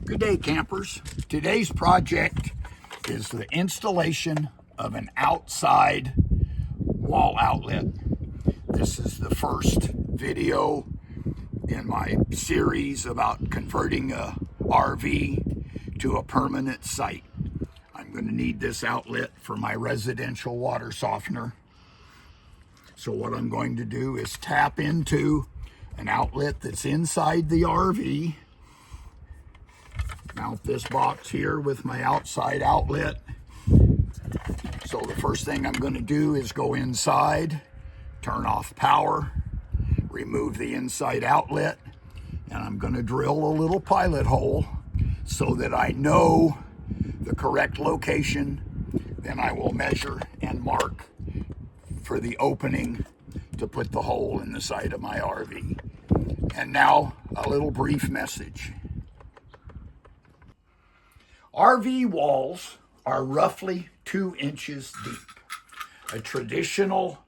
Good day, campers. Today's project is the installation of an outside wall outlet. This is the first video in my series about converting a RV to a permanent site. I'm going to need this outlet for my residential water softener. So what I'm going to do is tap into an outlet that's inside the RV. Mount this box here with my outside outlet. So the first thing I'm going to do is go inside, turn off power, remove the inside outlet, and I'm going to drill a little pilot hole so that I know the correct location. Then I will measure and mark for the opening to put the hole in the side of my RV. And now a little brief message. RV walls are roughly 2 inches deep. A traditional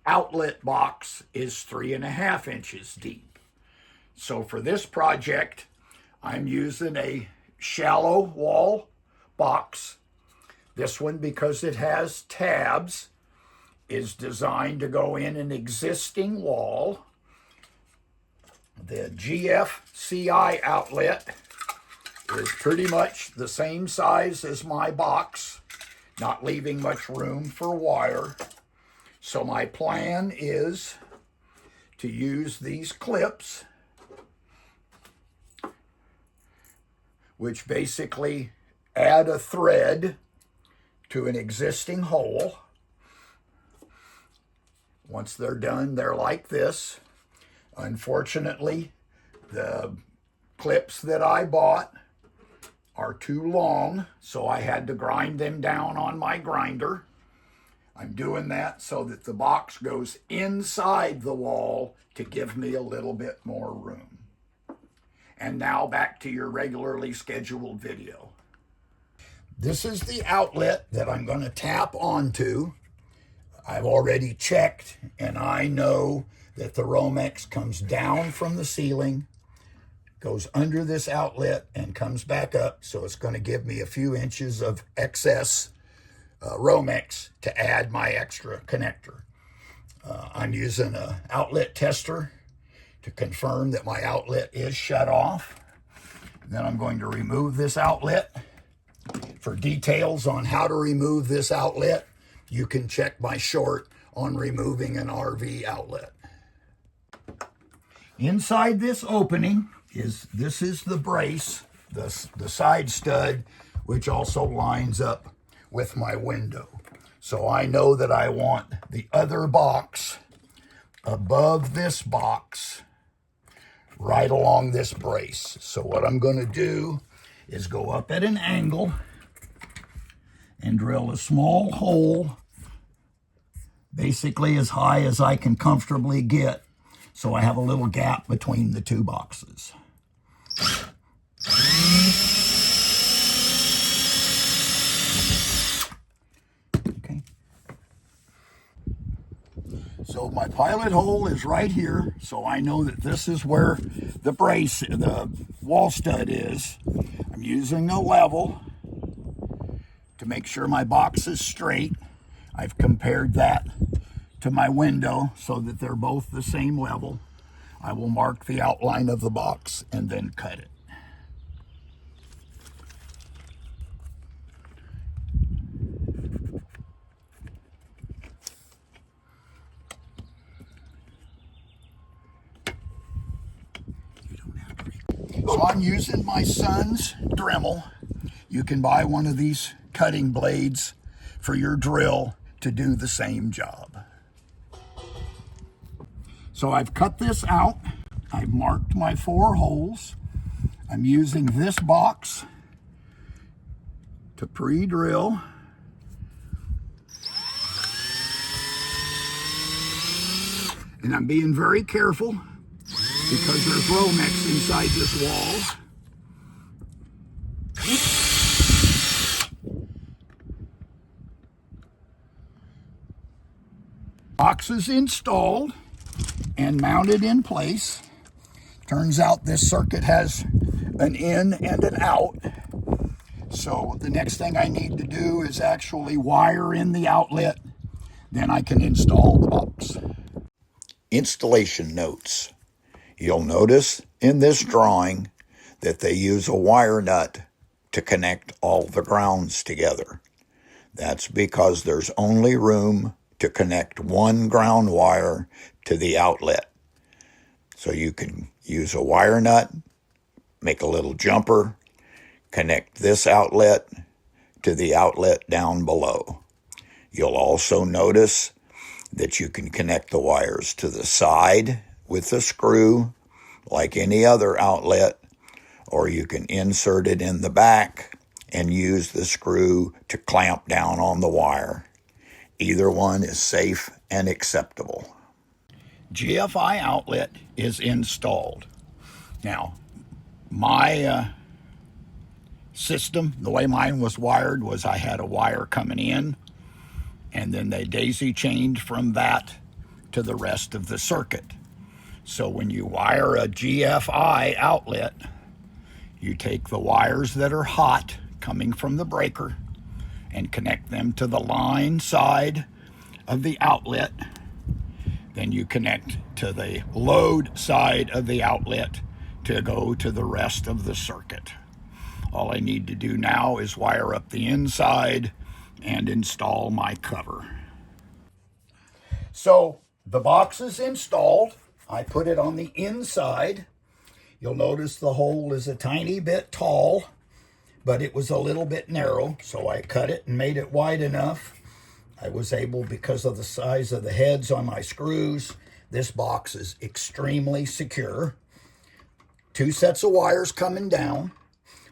outlet box is 3.5 inches deep. So for this project, I'm using a shallow wall box. This one, because it has tabs, is designed to go in an existing wall. The GFCI outlet is pretty much the same size as my box, not leaving much room for wire. So my plan is to use these clips, which basically add a thread to an existing hole. Once they're done, they're like this. Unfortunately, the clips that I bought are too long, so I had to grind them down on my grinder. I'm doing that so that the box goes inside the wall to give me a little bit more room. And now back to your regularly scheduled video. This is the outlet that I'm going to tap onto. I've already checked, and I know that the Romex comes down from the ceiling, goes under this outlet, and comes back up. So it's going to give me a few inches of excess Romex to add my extra connector. I'm using an outlet tester to confirm that my outlet is shut off. Then I'm going to remove this outlet. For details on how to remove this outlet, you can check my short on removing an RV outlet. Inside this opening is the brace, the side stud, which also lines up with my window. So I know that I want the other box above this box, right along this brace. So what I'm going to do is go up at an angle and drill a small hole, basically as high as I can comfortably get, so I have a little gap between the two boxes. Okay. So my pilot hole is right here, so I know that this is where the brace, the wall stud is. I'm using a level to make sure my box is straight. I've compared that to my window so that they're both the same level. I will mark the outline of the box and then cut it. So I'm using my son's Dremel. You can buy one of these cutting blades for your drill to do the same job. So I've cut this out. I've marked my 4 holes. I'm using this box to pre-drill. And I'm being very careful because there's Romex inside this wall. Box is installed and mounted in place. Turns out this circuit has an in and an out. So the next thing I need to do is actually wire in the outlet. Then I can install the box. Installation notes. You'll notice in this drawing that they use a wire nut to connect all the grounds together. That's because there's only room to connect one ground wire to the outlet. So you can use a wire nut, make a little jumper, connect this outlet to the outlet down below. You'll also notice that you can connect the wires to the side with a screw like any other outlet, or you can insert it in the back and use the screw to clamp down on the wire. Either one is safe and acceptable. GFI outlet is installed. Now, my system, the way mine was wired, was I had a wire coming in, and then they daisy chained from that to the rest of the circuit. So when you wire a GFI outlet, you take the wires that are hot coming from the breaker and connect them to the line side of the outlet. Then you connect to the load side of the outlet to go to the rest of the circuit. All I need to do now is wire up the inside and install my cover. So the box is installed. I put it on the inside. You'll notice the hole is a tiny bit tall, but it was a little bit narrow, so I cut it and made it wide enough. I was able, because of the size of the heads on my screws, this box is extremely secure. 2 sets of wires coming down.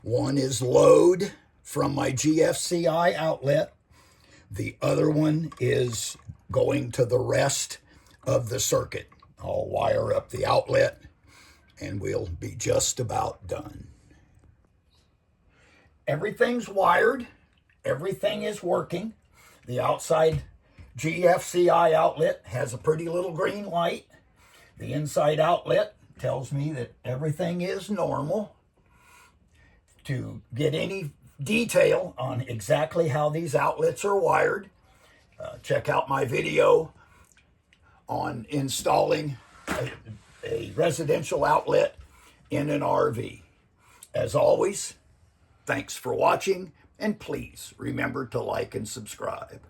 One is load from my GFCI outlet. The other one is going to the rest of the circuit. I'll wire up the outlet and we'll be just about done. Everything's wired. Everything is working. The outside GFCI outlet has a pretty little green light. The inside outlet tells me that everything is normal. To get any detail on exactly how these outlets are wired, check out my video on installing a residential outlet in an RV. As always, thanks for watching, and please remember to like and subscribe.